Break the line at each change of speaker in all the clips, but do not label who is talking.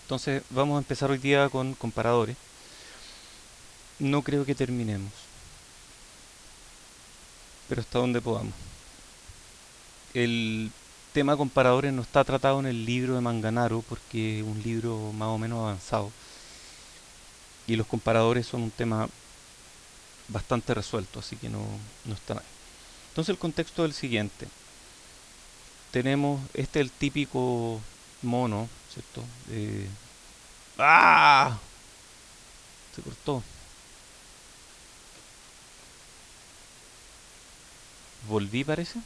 Entonces vamos a empezar hoy día con comparadores. No creo que terminemos, pero hasta donde podamos. El tema comparadores no está tratado en el libro de Manganaro porque es un libro más o menos avanzado y los comparadores son un tema bastante resuelto, así que no están ahí. Entonces el contexto es el siguiente. Tenemos, este es el típico mono, ¿cierto? ¡Ah! Se cortó. ¿Volví parece?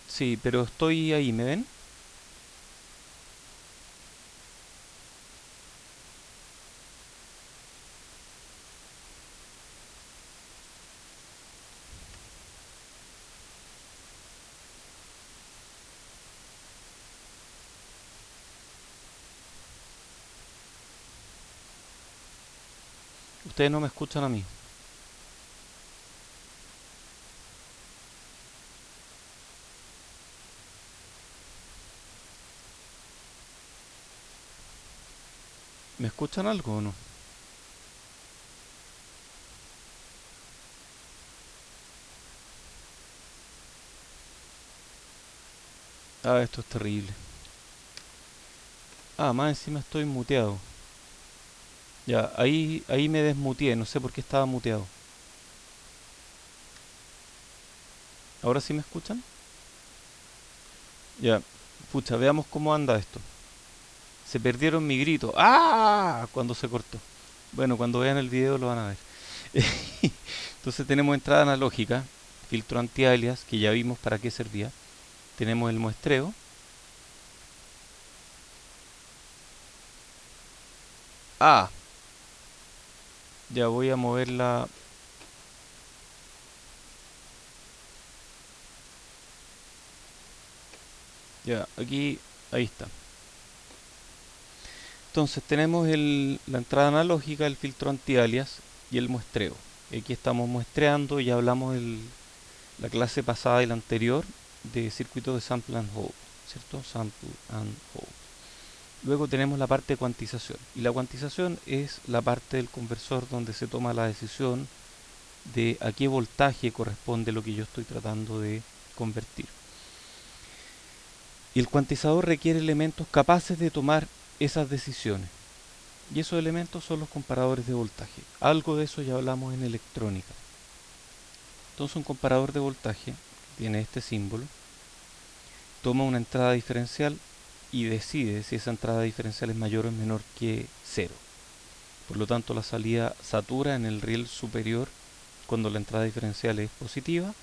Sí, pero estoy ahí, ¿me ven? Ustedes no me escuchan a mí. ¿Me escuchan algo o no? Ah, esto es terrible. Ah, más encima estoy muteado. Ya, ahí me desmuteé, no sé por qué estaba muteado. ¿Ahora sí me escuchan? Ya, pucha, veamos cómo anda esto. Se perdieron mi grito. ¡Ah! Cuando se cortó. Bueno, cuando vean el video lo van a ver. Entonces tenemos entrada analógica, filtro anti-alias, que ya vimos para qué servía. Tenemos el muestreo. Ah, ya voy a moverla. Ya, aquí, ahí está. Entonces tenemos la entrada analógica, el filtro anti-alias y el muestreo. Aquí estamos muestreando, ya hablamos la clase pasada y la anterior de circuitos de sample and hold, ¿cierto? Sample and hold. Luego tenemos la parte de cuantización. Y la cuantización es la parte del conversor donde se toma la decisión de a qué voltaje corresponde lo que yo estoy tratando de convertir. Y el cuantizador requiere elementos capaces de tomar esas decisiones. Y esos elementos son los comparadores de voltaje. Algo de eso ya hablamos en electrónica. Entonces un comparador de voltaje tiene este símbolo, toma una entrada diferencial y decide si esa entrada diferencial es mayor o menor que cero. Por lo tanto, la salida satura en el riel superior cuando la entrada diferencial es positiva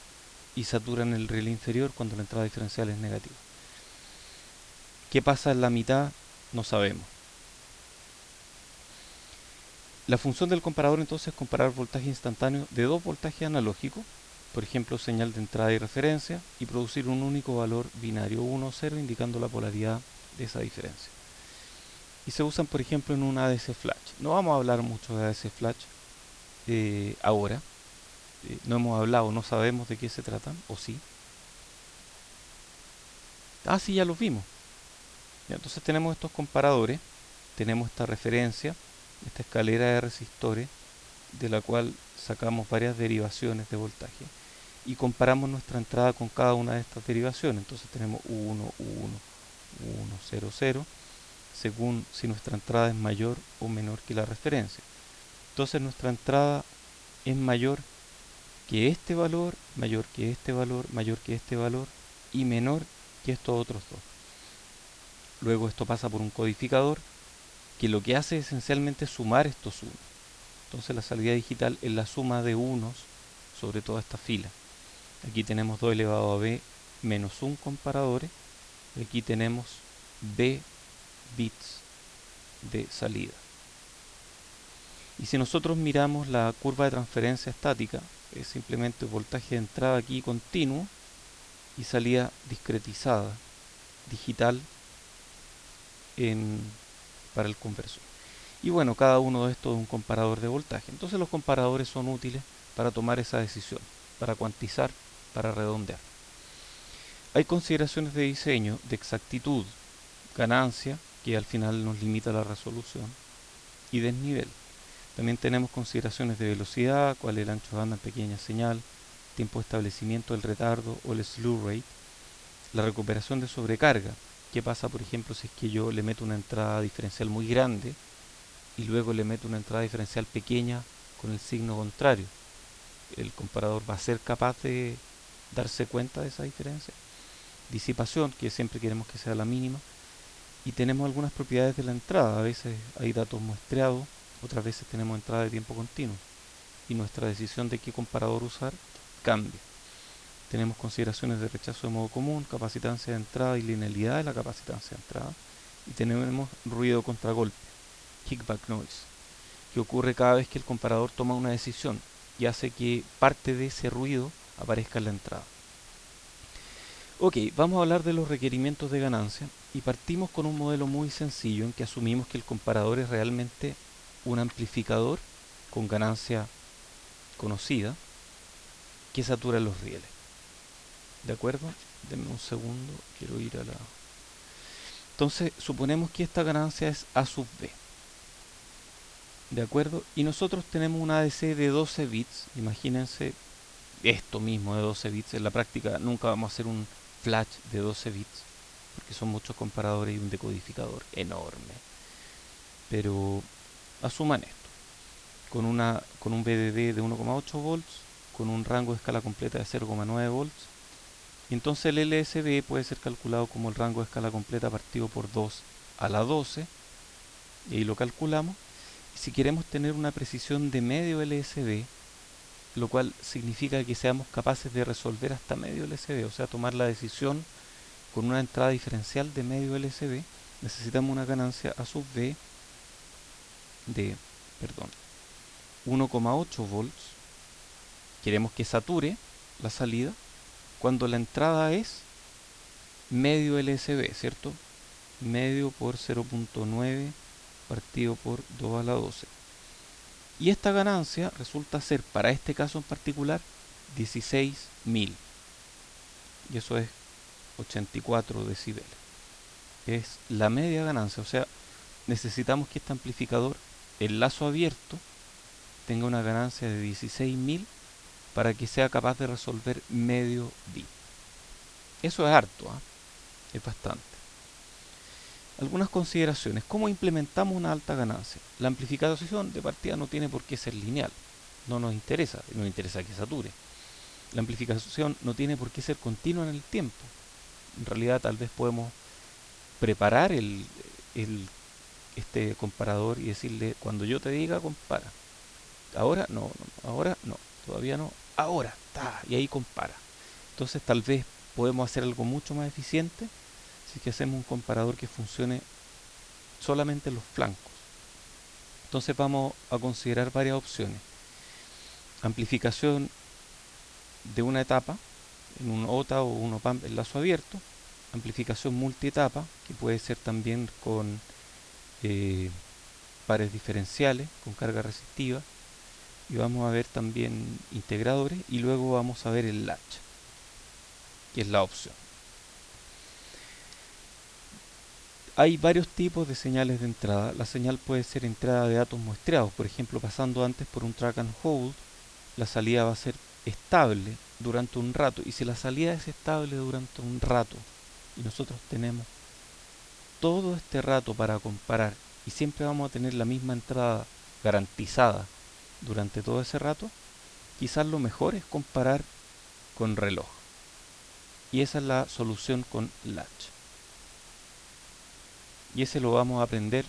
y satura en el riel inferior cuando la entrada diferencial es negativa. ¿Qué pasa en la mitad? No sabemos. La función del comparador entonces es comparar voltaje instantáneo de dos voltajes analógicos, por ejemplo señal de entrada y referencia, y producir un único valor binario 1 o 0 indicando la polaridad de esa diferencia. Y se usan por ejemplo en un ADC flash. No vamos a hablar mucho de ADC flash ahora. No hemos hablado, no sabemos de qué se tratan, o sí. Ah, sí, ya los vimos. Ya, entonces tenemos estos comparadores, tenemos esta referencia, esta escalera de resistores, de la cual sacamos varias derivaciones de voltaje y comparamos nuestra entrada con cada una de estas derivaciones. Entonces tenemos 1, 1, 1, 0, 0, según si nuestra entrada es mayor o menor que la referencia. Entonces nuestra entrada es mayor que este valor, mayor que este valor, mayor que este valor y menor que estos otros dos. Luego esto pasa por un codificador que lo que hace esencialmente es sumar estos unos. Entonces la salida digital es la suma de unos sobre toda esta fila. Aquí tenemos 2 elevado a b menos 1 comparadores. Y aquí tenemos b bits de salida. Y si nosotros miramos la curva de transferencia estática, es simplemente voltaje de entrada aquí continuo y salida discretizada, digital en, para el conversor. Y bueno, cada uno de estos es un comparador de voltaje. Entonces los comparadores son útiles para tomar esa decisión, para cuantizar, para redondear. Hay consideraciones de diseño, de exactitud, ganancia, que al final nos limita la resolución, y desnivel. También tenemos consideraciones de velocidad, cuál es el ancho de banda en pequeña señal, tiempo de establecimiento del retardo o el slew rate, la recuperación de sobrecarga. ¿Qué pasa, por ejemplo, si es que yo le meto una entrada diferencial muy grande y luego le meto una entrada diferencial pequeña con el signo contrario? ¿El comparador va a ser capaz de darse cuenta de esa diferencia? Disipación, que siempre queremos que sea la mínima. Y tenemos algunas propiedades de la entrada. A veces hay datos muestreados, otras veces tenemos entrada de tiempo continuo. Y nuestra decisión de qué comparador usar cambia. Tenemos consideraciones de rechazo de modo común, capacitancia de entrada y linealidad de la capacitancia de entrada. Y tenemos ruido contragolpe, kickback noise, que ocurre cada vez que el comparador toma una decisión y hace que parte de ese ruido aparezca en la entrada. Ok, vamos a hablar de los requerimientos de ganancia y partimos con un modelo muy sencillo en que asumimos que el comparador es realmente un amplificador con ganancia conocida que satura los rieles. ¿De acuerdo? Denme un segundo, quiero ir a la... Entonces, suponemos que esta ganancia es A sub B. ¿De acuerdo? Y nosotros tenemos una ADC de 12 bits. Imagínense esto mismo de 12 bits. En la práctica nunca vamos a hacer un flash de 12 bits, porque son muchos comparadores y un decodificador enorme. Pero asuman esto. Con un VDD de 1,8 volts, con un rango de escala completa de 0,9 volts. Y entonces el LSB puede ser calculado como el rango de escala completa partido por 2 a la 12. Y ahí lo calculamos. Y si queremos tener una precisión de medio LSB, lo cual significa que seamos capaces de resolver hasta medio LSB, o sea, tomar la decisión con una entrada diferencial de medio LSB, necesitamos una ganancia A sub B de, 1,8 volts. Queremos que sature la salida cuando la entrada es medio LSB, ¿cierto? Medio por 0,9 partido por 2 a la 12. Y esta ganancia resulta ser, para este caso en particular, 16.000. Y eso es 84 decibeles. Es la media ganancia, o sea, necesitamos que este amplificador, el lazo abierto, tenga una ganancia de 16.000 para que sea capaz de resolver medio bit. Eso es harto, ¿eh? Es bastante. Algunas consideraciones. ¿Cómo implementamos una alta ganancia? La amplificación de partida no tiene por qué ser lineal. No nos interesa que sature. La amplificación no tiene por qué ser continua en el tiempo. En realidad tal vez podemos preparar este comparador y decirle, cuando yo te diga, compara. Ahora no, ahora no, todavía no, ahora, y ahí compara. Entonces tal vez podemos hacer algo mucho más eficiente si que hacemos un comparador que funcione solamente en los flancos. Entonces vamos a considerar varias opciones. Amplificación de una etapa en un OTA o un OPAMP en lazo abierto. Amplificación multietapa, que puede ser también con pares diferenciales, con carga resistiva. Y vamos a ver también integradores y luego vamos a ver el latch, que es la opción. Hay varios tipos de señales de entrada. La señal puede ser entrada de datos muestreados, por ejemplo, pasando antes por un track and hold, la salida va a ser estable durante un rato. Y si la salida es estable durante un rato y nosotros tenemos todo este rato para comparar y siempre vamos a tener la misma entrada garantizada durante todo ese rato, quizás lo mejor es comparar con reloj. Y esa es la solución con latch. Y ese lo vamos a aprender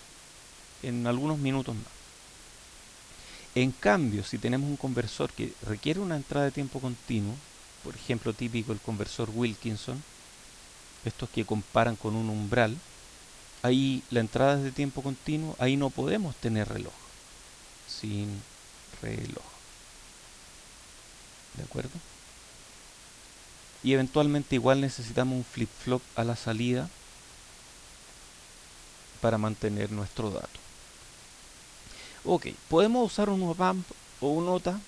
en algunos minutos más. En cambio, si tenemos un conversor que requiere una entrada de tiempo continuo, por ejemplo típico el conversor Wilkinson, estos que comparan con un umbral, ahí la entrada es de tiempo continuo, ahí no podemos tener reloj, sin reloj. ¿De acuerdo? Y eventualmente igual necesitamos un flip-flop a la salida para mantener nuestro dato. Ok, podemos usar un OPAMP o un OTA.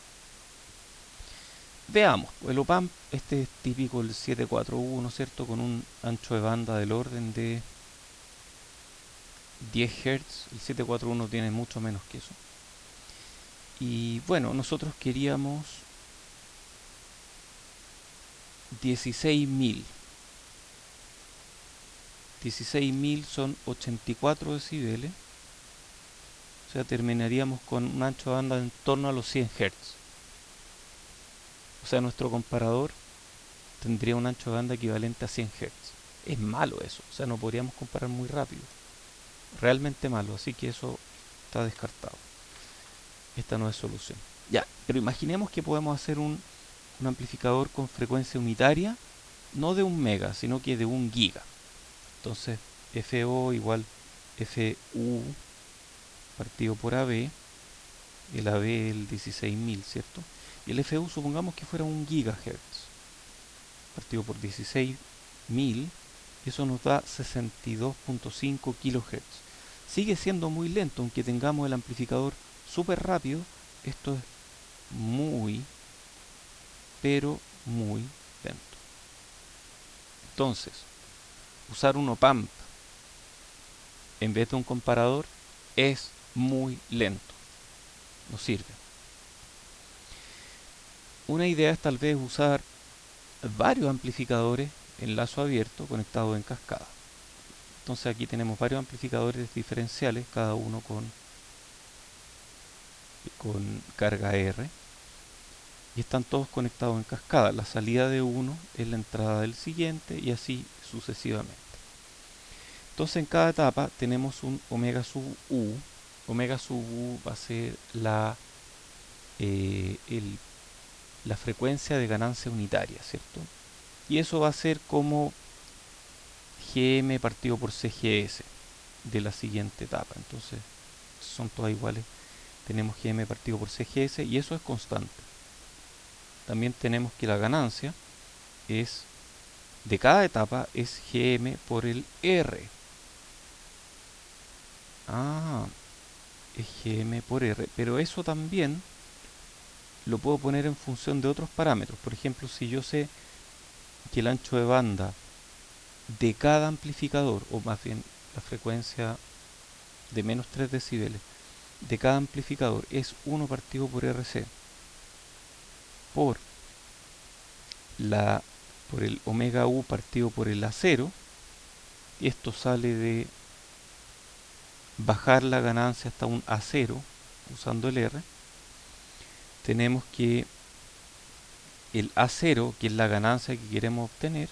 Veamos, el OPAMP, este es típico el 741, ¿cierto? Con un ancho de banda del orden de 10 Hz, el 741 tiene mucho menos que eso. Y bueno, nosotros queríamos 16.000. 16.000 son 84 decibeles. O sea, terminaríamos con un ancho de banda en torno a los 100 Hz. O sea, nuestro comparador tendría un ancho de banda equivalente a 100 Hz. Es malo eso, o sea, no podríamos comparar muy rápido. Realmente malo, así que eso está descartado. Esta no es solución. Ya, pero imaginemos que podemos hacer un amplificador con frecuencia unitaria, no de 1 mega, sino que de 1 giga. Entonces, FO igual FU partido por AB, el AB el 16.000, ¿cierto? Y el FU supongamos que fuera 1 GHz, partido por 16.000, eso nos da 62.5 kHz. Sigue siendo muy lento, aunque tengamos el amplificador súper rápido, esto es muy, pero muy lento. Entonces, usar un op-amp en vez de un comparador es muy lento, no sirve. Una idea es tal vez usar varios amplificadores en lazo abierto conectados en cascada. Entonces aquí tenemos varios amplificadores diferenciales, cada uno con carga R, y están todos conectados en cascada. La salida de uno es la entrada del siguiente y así sucesivamente. Entonces en cada etapa tenemos un omega sub u. Omega sub u va a ser la frecuencia de ganancia unitaria, ¿cierto? Y eso va a ser como Gm partido por Cgs de la siguiente etapa. Entonces son todas iguales. Tenemos Gm partido por Cgs y eso es constante. También tenemos que la ganancia es de cada etapa es Gm por el R. Ah, es Gm por R. Pero eso también lo puedo poner en función de otros parámetros. Por ejemplo, si yo sé que el ancho de banda de cada amplificador, o más bien la frecuencia de menos 3 decibeles de cada amplificador es 1 partido por RC por por el omega U partido por el A0, y esto sale de bajar la ganancia hasta un A0 usando el R. Tenemos que el A0, que es la ganancia que queremos obtener,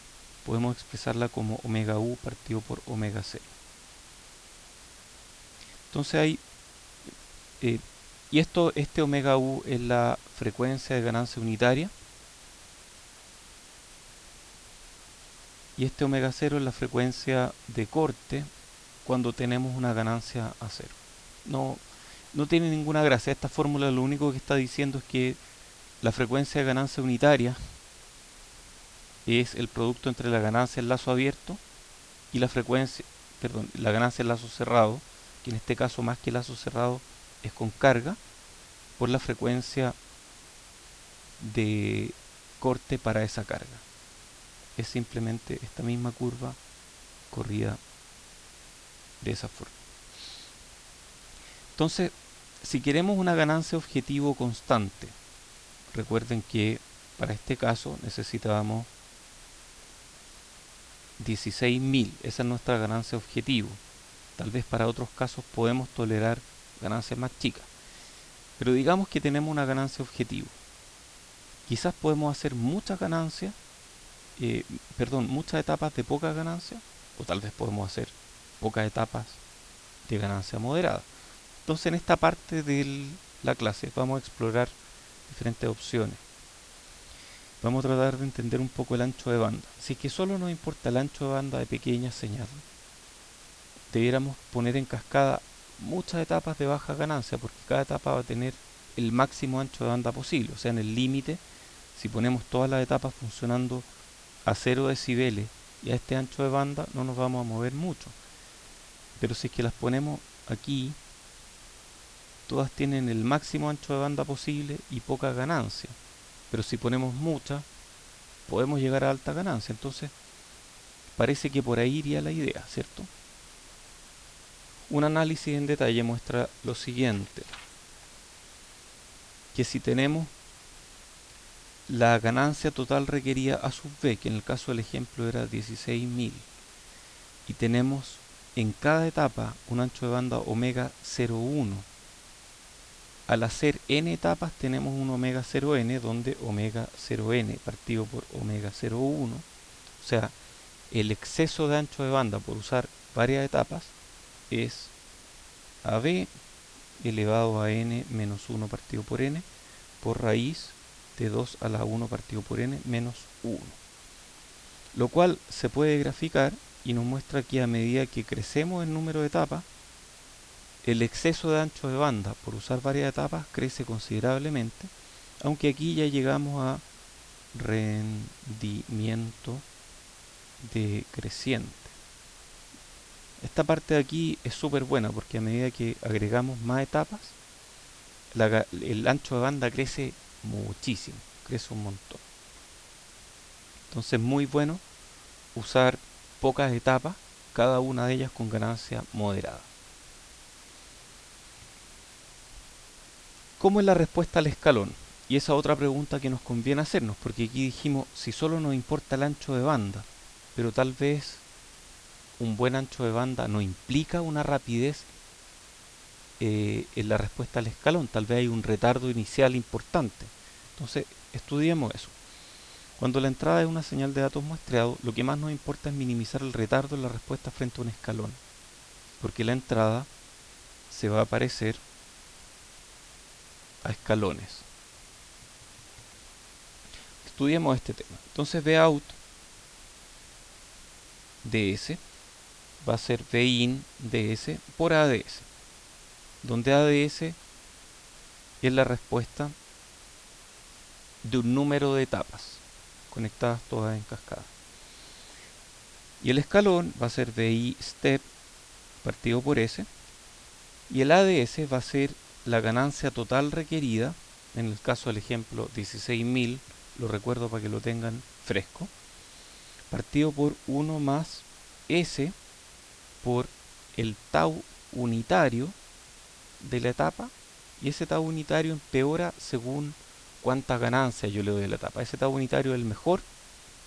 podemos expresarla como omega U partido por omega 0. Entonces hay y este omega U es la frecuencia de ganancia unitaria y este omega 0 es la frecuencia de corte cuando tenemos una ganancia a 0. No tiene ninguna gracia. Esta fórmula lo único que está diciendo es que la frecuencia de ganancia unitaria es el producto entre la ganancia en lazo abierto y la frecuencia, perdón, la ganancia en lazo cerrado, que en este caso más que lazo cerrado es con carga, por la frecuencia de corte para esa carga. Es simplemente esta misma curva corrida de esa forma. Entonces, si queremos una ganancia objetivo constante, recuerden que para este caso necesitábamos 16.000, esa es nuestra ganancia objetivo. Tal vez para otros casos podemos tolerar ganancias más chicas, pero digamos que tenemos una ganancia objetivo. Quizás podemos hacer muchas ganancias, muchas etapas de poca ganancia, o tal vez podemos hacer pocas etapas de ganancia moderada. Entonces en esta parte de la clase vamos a explorar diferentes opciones. Vamos a tratar de entender un poco el ancho de banda. Si es que solo nos importa el ancho de banda de pequeña señal, debiéramos poner en cascada muchas etapas de baja ganancia, porque cada etapa va a tener el máximo ancho de banda posible. O sea, en el límite, si ponemos todas las etapas funcionando a 0 decibeles y a este ancho de banda, no nos vamos a mover mucho. Pero si es que las ponemos aquí, todas tienen el máximo ancho de banda posible y poca ganancia. Pero si ponemos muchas, podemos llegar a alta ganancia. Entonces, parece que por ahí iría la idea, ¿cierto? Un análisis en detalle muestra lo siguiente, que si tenemos la ganancia total requerida A sub b, que en el caso del ejemplo era 16.000, y tenemos en cada etapa un ancho de banda omega 0,1, al hacer n etapas tenemos un omega 0n, donde omega 0n partido por omega 0,1, o sea, el exceso de ancho de banda por usar varias etapas es AB elevado a n menos 1 partido por n por raíz de 2 a la 1 partido por n menos 1. Lo cual se puede graficar y nos muestra que a medida que crecemos el número de etapas, el exceso de ancho de banda por usar varias etapas crece considerablemente, aunque aquí ya llegamos a rendimiento decreciente. Esta parte de aquí es súper buena porque a medida que agregamos más etapas, el ancho de banda crece muchísimo, crece un montón. Entonces es muy bueno usar pocas etapas, cada una de ellas con ganancia moderada. ¿Cómo es la respuesta al escalón? Y esa otra pregunta que nos conviene hacernos, porque aquí dijimos, si solo nos importa el ancho de banda, pero tal vez un buen ancho de banda no implica una rapidez en la respuesta al escalón, tal vez hay un retardo inicial importante. Entonces, estudiemos eso. Cuando la entrada es una señal de datos muestreado, lo que más nos importa es minimizar el retardo en la respuesta frente a un escalón, porque la entrada se va a parecer a escalones. Estudiemos este tema. Entonces, Vout ds va a ser Vin ds por ADS, donde ADS es la respuesta de un número de etapas conectadas todas en cascada. Y el escalón va a ser VI step partido por S, y el ADS va a ser la ganancia total requerida, en el caso del ejemplo 16.000, lo recuerdo para que lo tengan fresco, partido por 1 más S por el tau unitario de la etapa, y ese tau unitario empeora según cuántas ganancias yo le doy a la etapa. Ese tau unitario es el mejor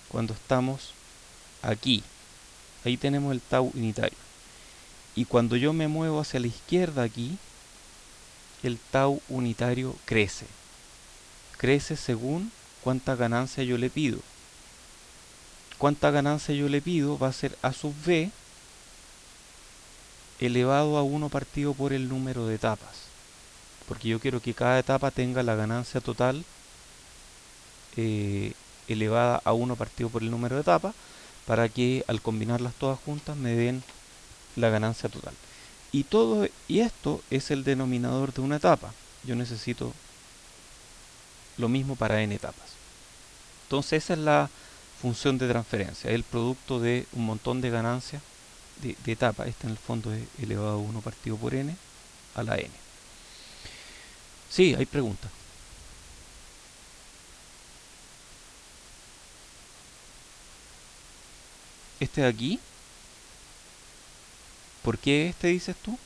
cuando estamos aquí. Ahí tenemos el tau unitario. Y cuando yo me muevo hacia la izquierda aquí, el tau unitario crece. Crece según cuánta ganancia yo le pido. Cuánta ganancia yo le pido va a ser A sub b elevado a 1 partido por el número de etapas. Porque yo quiero que cada etapa tenga la ganancia total elevada a 1 partido por el número de etapas, para que al combinarlas todas juntas me den la ganancia total. Y esto es el denominador de una etapa. Yo necesito lo mismo para n etapas. Entonces esa es la función de transferencia, el producto de un montón de ganancias de etapas. Este en el fondo es elevado a 1 partido por n a la n. Sí, hay preguntas. Este de aquí, ¿por qué este dices tú?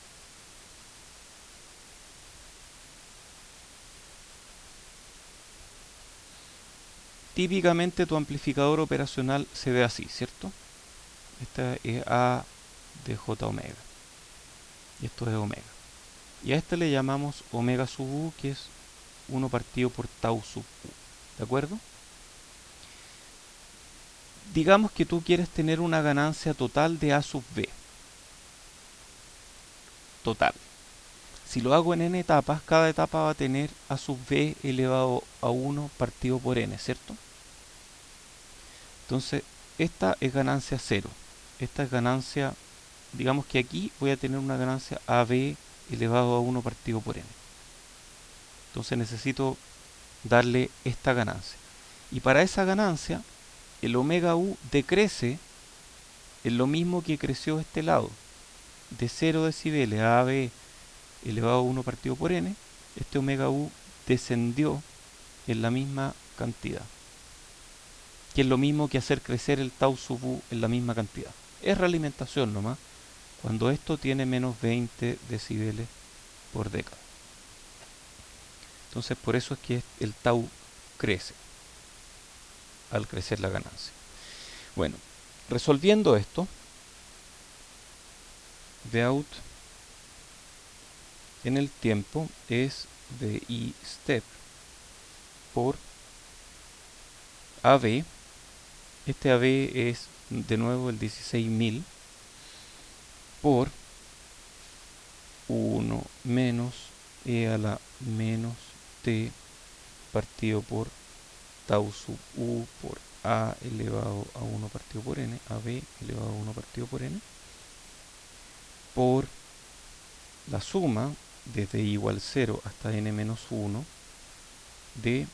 Típicamente tu amplificador operacional se ve así, ¿cierto? Esta es A de J omega. Y esto es omega. Y a este le llamamos omega sub u, que es 1 partido por tau sub u. ¿De acuerdo? Digamos que tú quieres tener una ganancia total de A sub b. Total. Si lo hago en n etapas, cada etapa va a tener A sub b elevado a 1 partido por n, ¿cierto? Entonces, esta es ganancia 0. Esta es ganancia, digamos que aquí voy a tener una ganancia AB elevado a 1 partido por n. Entonces necesito darle esta ganancia. Y para esa ganancia, el omega u decrece en lo mismo que creció este lado. De 0 decibeles a AB elevado a 1 partido por n, este omega u descendió en la misma cantidad, que es lo mismo que hacer crecer el tau sub u en la misma cantidad. Es realimentación nomás, cuando esto tiene menos 20 decibeles por década. Entonces por eso es que el tau crece al crecer la ganancia. Bueno, resolviendo esto, Vout en el tiempo es VI step por AB. Este AB es de nuevo el 16.000 por 1 menos e a la menos t partido por tau sub u por a elevado a 1 partido por n, AB elevado a 1 partido por n, por la suma desde i igual 0 hasta n menos 1 de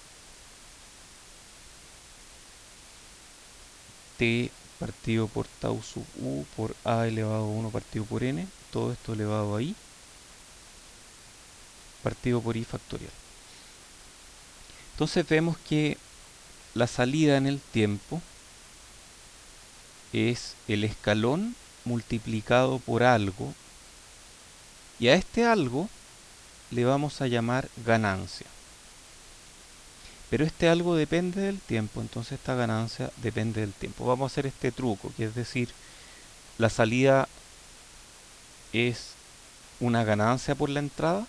t partido por tau sub u por a elevado a 1 partido por n, todo esto elevado a i, partido por i factorial. Entonces vemos que la salida en el tiempo es el escalón multiplicado por algo, y a este algo le vamos a llamar ganancia. Pero este algo depende del tiempo, entonces esta ganancia depende del tiempo. Vamos a hacer este truco, que es decir, la salida es una ganancia por la entrada,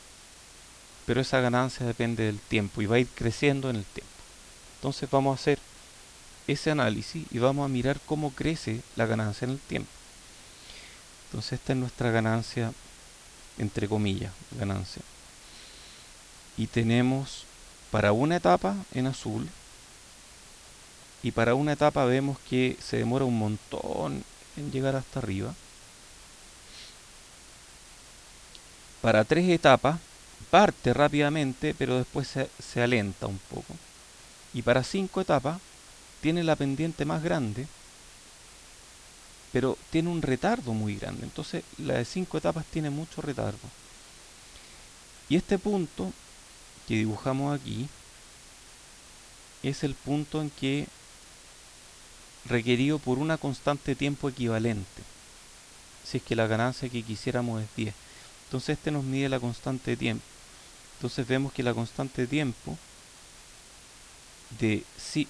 pero esa ganancia depende del tiempo y va a ir creciendo en el tiempo. Entonces vamos a hacer ese análisis y vamos a mirar cómo crece la ganancia en el tiempo. Entonces esta es nuestra ganancia, entre comillas, ganancia. Y tenemos para una etapa en azul, y para una etapa vemos que se demora un montón en llegar hasta arriba. Para 3 etapas parte rápidamente, pero después se alenta un poco. Y para 5 etapas tiene la pendiente más grande, pero tiene un retardo muy grande. Entonces la de 5 etapas tiene mucho retardo. Y este punto que dibujamos aquí es el punto en que requerido por una constante de tiempo equivalente, si es que la ganancia que quisiéramos es 10. Entonces este nos mide la constante de tiempo. Entonces vemos que la constante de tiempo de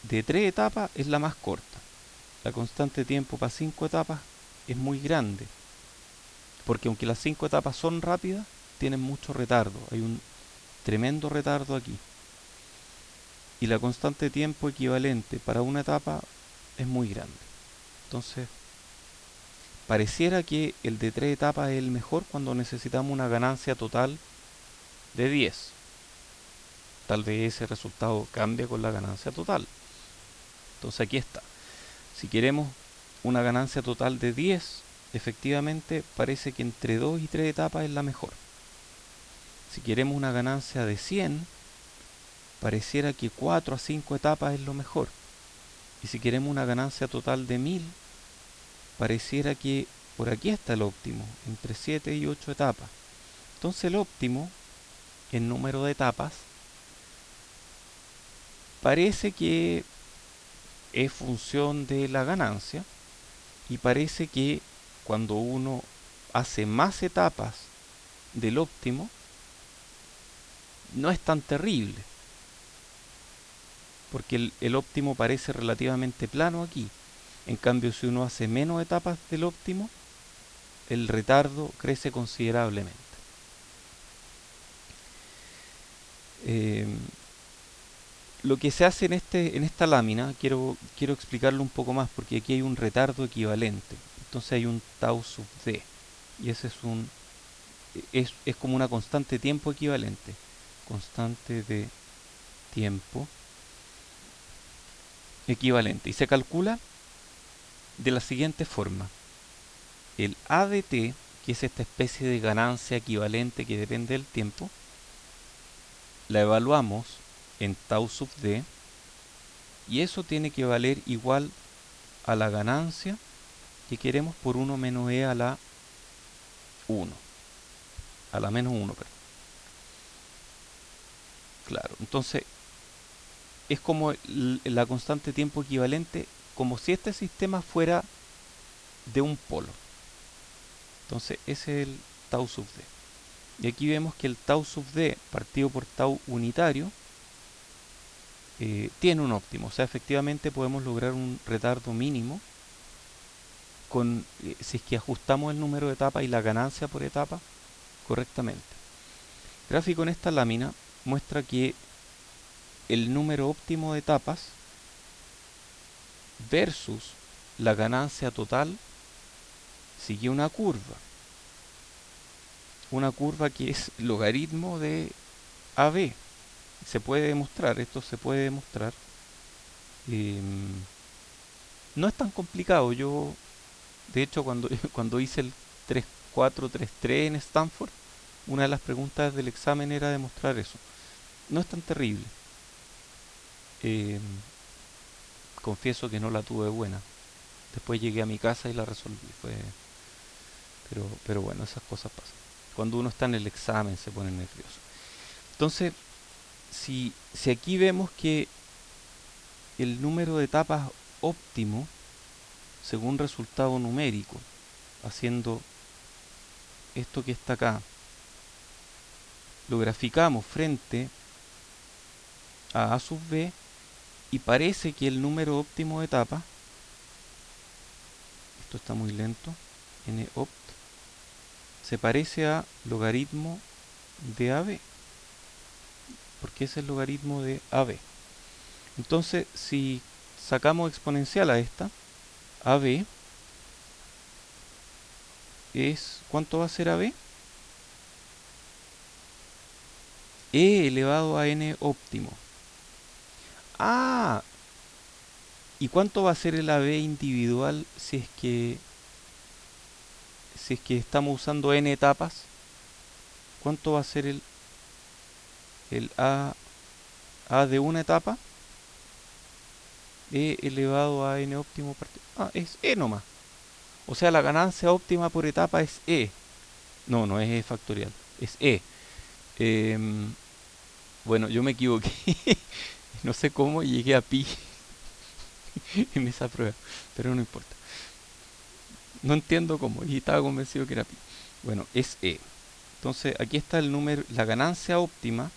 3 etapas es la más corta. La constante de tiempo para 5 etapas es muy grande, porque aunque las 5 etapas son rápidas, tienen mucho retardo. Hay un tremendo retardo aquí. Y la constante de tiempo equivalente para una etapa es muy grande. Entonces, pareciera que el de 3 etapas es el mejor cuando necesitamos una ganancia total de 10. Tal vez ese resultado cambie con la ganancia total. Entonces aquí está. Si queremos una ganancia total de 10, efectivamente parece que entre 2 y 3 etapas es la mejor. Si queremos una ganancia de 100, pareciera que 4 a 5 etapas es lo mejor. Y si queremos una ganancia total de 1000, pareciera que por aquí está el óptimo, entre 7 y 8 etapas. Entonces el óptimo en número de etapas parece que es función de la ganancia, y parece que cuando uno hace más etapas del óptimo no es tan terrible, porque el óptimo parece relativamente plano aquí. En cambio, si uno hace menos etapas del óptimo, el retardo crece considerablemente. Lo que se hace en esta lámina, quiero explicarlo un poco más, porque aquí hay un retardo equivalente. Entonces hay un tau sub d, y ese es como una constante de tiempo equivalente. Constante de tiempo equivalente. Y se calcula de la siguiente forma. El A de t, que es esta especie de ganancia equivalente que depende del tiempo, la evaluamos en tau sub d, y eso tiene que valer igual a la ganancia que queremos por 1 menos e a la 1. A la menos 1, perdón. Claro, entonces es como la constante de tiempo equivalente, como si este sistema fuera de un polo. Entonces ese es el tau sub d. Y aquí vemos que el tau sub d partido por tau unitario tiene un óptimo. O sea, efectivamente podemos lograr un retardo mínimo si es que ajustamos el número de etapas y la ganancia por etapa correctamente. El gráfico en esta lámina muestra que el número óptimo de etapas versus la ganancia total sigue una curva. Una curva que es logaritmo de AB. Se puede demostrar, esto se puede demostrar. No es tan complicado. Yo, de hecho, cuando hice el 3-4-3-3 en Stanford, una de las preguntas del examen era demostrar eso. No es tan terrible. Eh, Confieso que no la tuve buena. Después llegué a mi casa y la resolví. Pero bueno, esas cosas pasan. Cuando uno está en el examen se pone nervioso. Entonces, si aquí vemos que el número de etapas óptimo, según resultado numérico, haciendo esto que está acá, lo graficamos frente a A sub B y parece que el número óptimo de etapas, esto está muy lento, n opt, se parece a logaritmo de AB, porque es el logaritmo de AB. Entonces, si sacamos exponencial a esta, AB es, ¿cuánto va a ser AB? E elevado a n óptimo. Ah, ¿y cuánto va a ser el AB individual si es que estamos usando n etapas? ¿Cuánto va a ser el A de una etapa? E elevado a n óptimo partido. Ah, es E nomás. O sea, la ganancia óptima por etapa es E. No, no es E factorial, es E. Em, bueno, yo me equivoqué. No sé cómo llegué a pi en esa prueba, pero no importa. No entiendo cómo, y estaba convencido que era pi. Bueno, es E. Entonces, aquí está el número, la ganancia óptima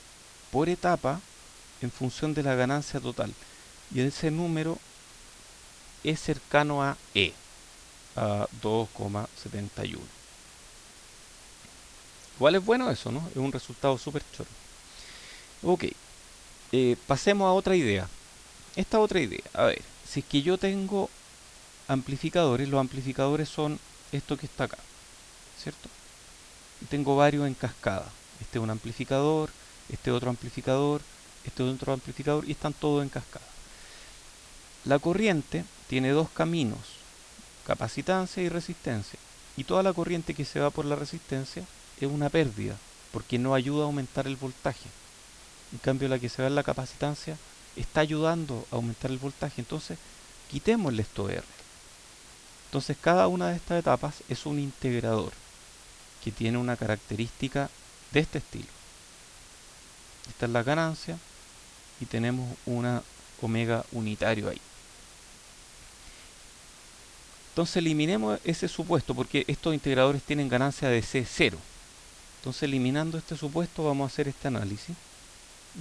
por etapa en función de la ganancia total. Y ese número es cercano a E, a 2,71. Igual es bueno eso, ¿no? Es un resultado súper choro. Ok, pasemos a otra idea. Esta otra idea, a ver, si es que yo tengo amplificadores, los amplificadores son esto que está acá, ¿cierto? Y tengo varios en cascada. Este es un amplificador, este otro amplificador, este otro amplificador y están todos en cascada. La corriente tiene dos caminos, capacitancia y resistencia. Y toda la corriente que se va por la resistencia es una pérdida, porque no ayuda a aumentar el voltaje. En cambio, la que se va en la capacitancia está ayudando a aumentar el voltaje. Entonces, quitémosle esto R. Entonces, cada una de estas etapas es un integrador que tiene una característica de este estilo. Esta es la ganancia y tenemos una omega unitario ahí. Entonces eliminemos ese supuesto porque estos integradores tienen ganancia de C0. Entonces eliminando este supuesto vamos a hacer este análisis.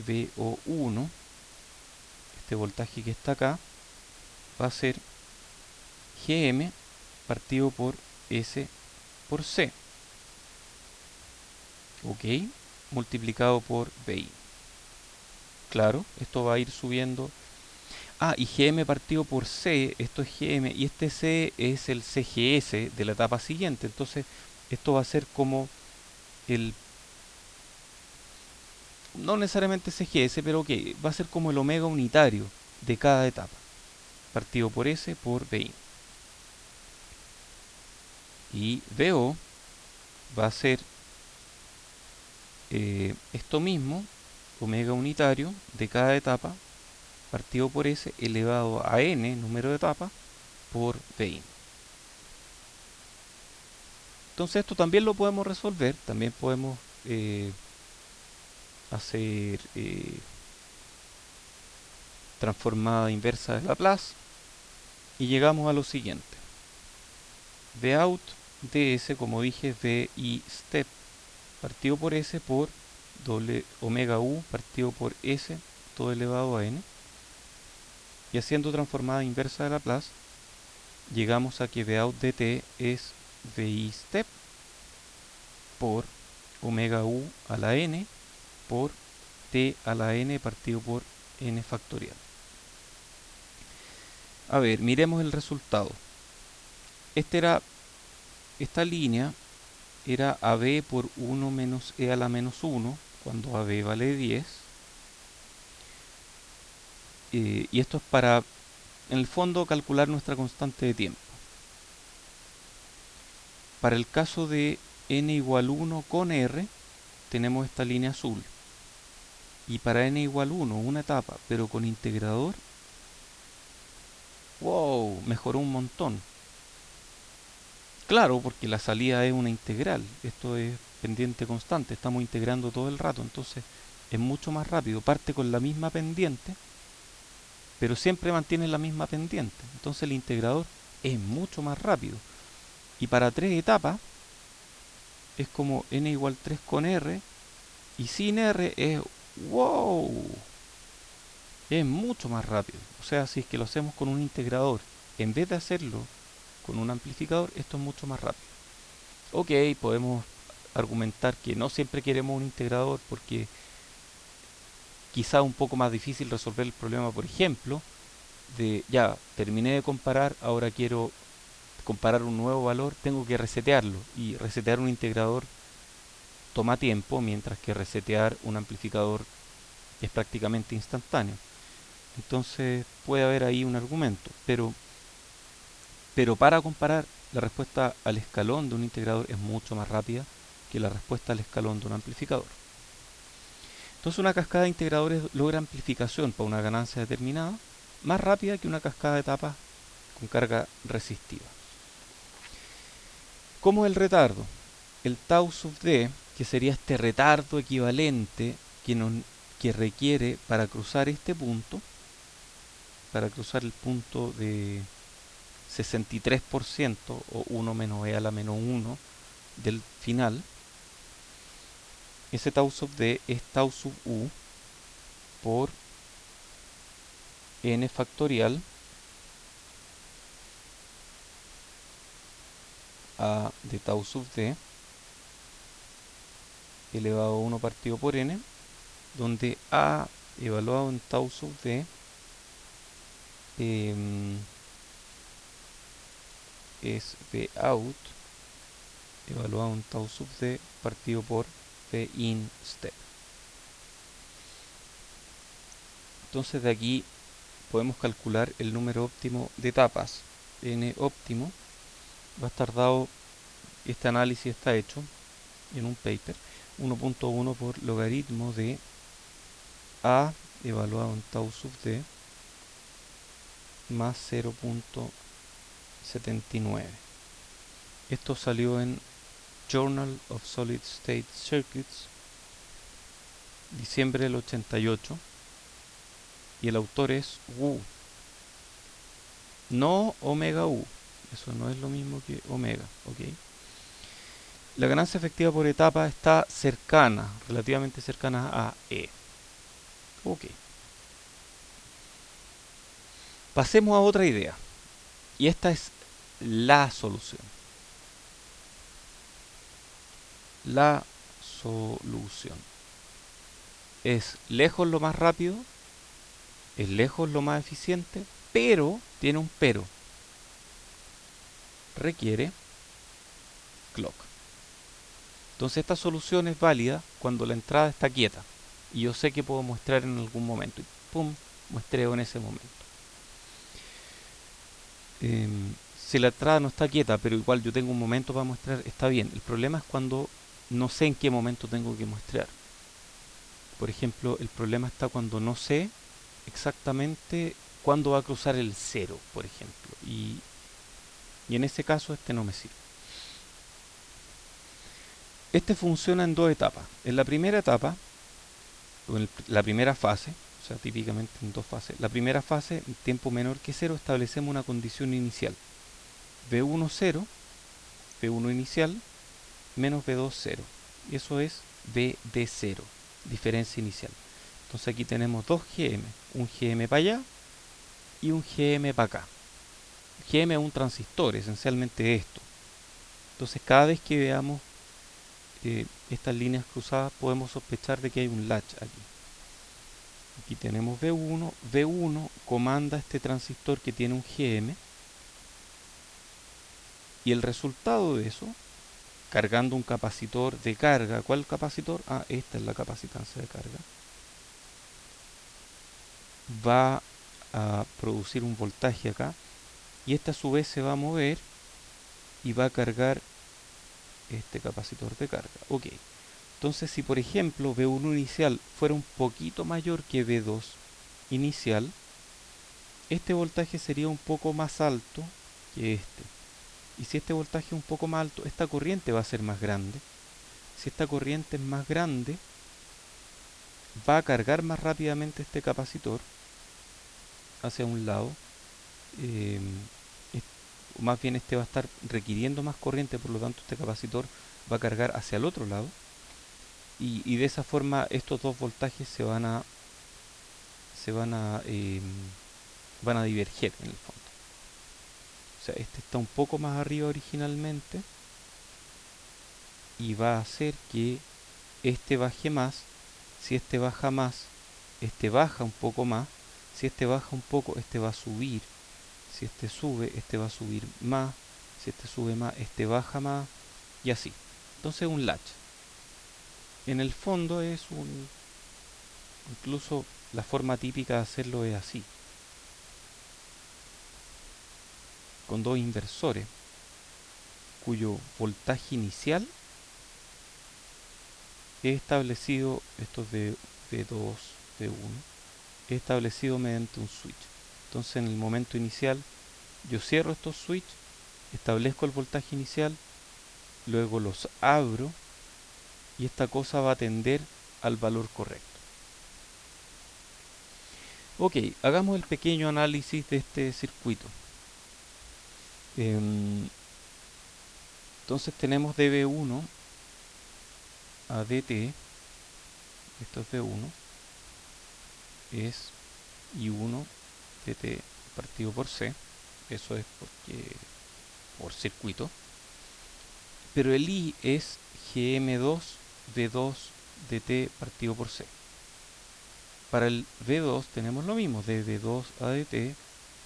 VO1, este voltaje que está acá, va a ser Gm partido por S por C. Ok, multiplicado por VI. Claro, esto va a ir subiendo. Ah, y Gm partido por C, esto es Gm, y este C es el CGS de la etapa siguiente. Entonces, esto va a ser como el, no necesariamente CGS, pero ok, va a ser como el omega unitario de cada etapa, partido por S por VI. Y VO va a ser esto mismo, omega unitario de cada etapa, partido por S elevado a n, número de etapas, por VI. Entonces esto también lo podemos resolver, también podemos hacer transformada inversa de Laplace y llegamos a lo siguiente. Vout ds, como dije, vi step partido por s por omega u partido por s todo elevado a n. Y haciendo transformada inversa de Laplace, llegamos a que vout dt es vi step por omega u a la n por t a la n partido por n factorial. A ver, miremos el resultado. Esta línea era AB por 1 menos E a la menos 1, cuando AB vale 10. Y esto es para, en el fondo, calcular nuestra constante de tiempo. Para el caso de n igual 1 con R, tenemos esta línea azul. Y para n igual 1, una etapa, pero con integrador, ¡wow! Mejoró un montón. Claro, porque la salida es una integral. Esto es pendiente constante. Estamos integrando todo el rato. Entonces es mucho más rápido. Parte con la misma pendiente, pero siempre mantiene la misma pendiente. Entonces el integrador es mucho más rápido. Y para 3 etapas es como n igual 3 con R. Y sin R es ¡wow! Es mucho más rápido. O sea, si es que lo hacemos con un integrador, en vez de hacerlo con un amplificador, esto es mucho más rápido. Ok, podemos argumentar que no siempre queremos un integrador porque quizá un poco más difícil resolver el problema, por ejemplo, de ya terminé de comparar, ahora quiero comparar un nuevo valor, tengo que resetearlo. Y resetear un integrador toma tiempo, mientras que resetear un amplificador es prácticamente instantáneo. Entonces puede haber ahí un argumento, pero para comparar, la respuesta al escalón de un integrador es mucho más rápida que la respuesta al escalón de un amplificador. Entonces una cascada de integradores logra amplificación para una ganancia determinada más rápida que una cascada de etapas con carga resistiva. ¿Cómo es el retardo? El tau sub d, que sería este retardo equivalente que requiere para cruzar este punto, para cruzar el punto de 63% o 1 menos e a la menos 1 del final, ese tau sub d es tau sub u por n factorial a de tau sub d elevado a 1 partido por n, donde a evaluado en tau sub d es v out evaluado en tau sub d partido por v in step. Entonces de aquí podemos calcular el número óptimo de etapas. N óptimo va a estar dado, este análisis está hecho en un paper, 1.1 por logaritmo de a evaluado en tau sub d más 0.79. Esto salió en Journal of Solid State Circuits, diciembre del 88, y el autor es Wu, no omega U. Eso no es lo mismo que omega, ¿ok? La ganancia efectiva por etapa está cercana, relativamente cercana a E. Ok. Pasemos a otra idea. Y esta es la solución. La solución. Es lejos lo más rápido, es lejos lo más eficiente, pero tiene un pero. Requiere clock. Entonces esta solución es válida cuando la entrada está quieta. Y yo sé que puedo muestrear en algún momento. Y pum, muestreo en ese momento. Si la entrada no está quieta, pero igual yo tengo un momento para muestrear, está bien. El problema es cuando no sé en qué momento tengo que muestrear. Por ejemplo, el problema está cuando no sé exactamente cuándo va a cruzar el 0, por ejemplo. Y en ese caso este no me sirve. Este funciona en dos etapas. En la primera etapa, o en la primera fase, o sea, típicamente en dos fases. La primera fase, en tiempo menor que 0, establecemos una condición inicial. V1 0 V1 inicial menos V2 0. Y eso es VD0, diferencia inicial. Entonces aquí tenemos dos GM, un GM para allá y un GM para acá. GM es un transistor, esencialmente esto. Entonces cada vez que veamos estas líneas cruzadas podemos sospechar de que hay un latch aquí. Aquí tenemos V1, V1 comanda este transistor que tiene un GM y el resultado de eso, cargando un capacitor de carga. ¿Cuál capacitor? Ah, esta es la capacitancia de carga. Va a producir un voltaje acá y este a su vez se va a mover y va a cargar este capacitor de carga. Ok, entonces si por ejemplo V1 inicial fuera un poquito mayor que V2 inicial, este voltaje sería un poco más alto que este. Y si este voltaje es un poco más alto, esta corriente va a ser más grande. Si esta corriente es más grande, va a cargar más rápidamente este capacitor hacia un lado. eh, o más bien este va a estar requiriendo más corriente, por lo tanto este capacitor va a cargar hacia el otro lado. Y de esa forma estos dos voltajes se van a diverger en el fondo. O sea, este está un poco más arriba originalmente y va a hacer que este baje más. Si este baja más, este baja un poco más. Si este baja un poco, este va a subir. Si este sube, este va a subir más. Si este sube más, este baja más. Y así. Entonces un latch. En el fondo es un... Incluso la forma típica de hacerlo es así. Con dos inversores, cuyo voltaje inicial es establecido, estos de V2, V1, es establecido mediante un switch. Entonces en el momento inicial yo cierro estos switches, establezco el voltaje inicial, luego los abro y esta cosa va a tender al valor correcto. Ok, hagamos el pequeño análisis de este circuito. Entonces tenemos de V1 a DT, esto es V1, es I1 DT partido por C, eso es por circuito, pero el I es GM2 V2 DT partido por C. Para el V2 tenemos lo mismo, de V2 a DT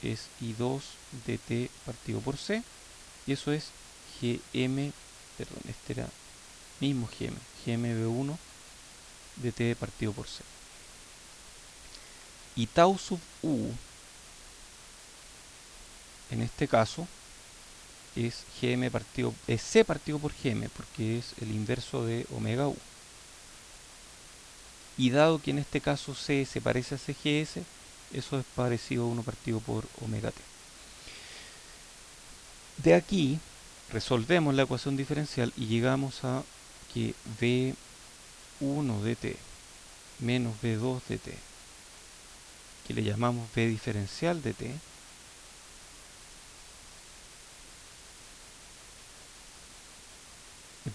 es I2 DT partido por C, y eso es GM, perdón, este era mismo GMV1 DT partido por C. Y tau sub U, en este caso, es C partido por GM, porque es el inverso de omega U. Y dado que en este caso C se parece a CGS, eso es parecido a 1 partido por omega T. De aquí resolvemos la ecuación diferencial y llegamos a que V1 de T menos V2 de T, que le llamamos V diferencial de T,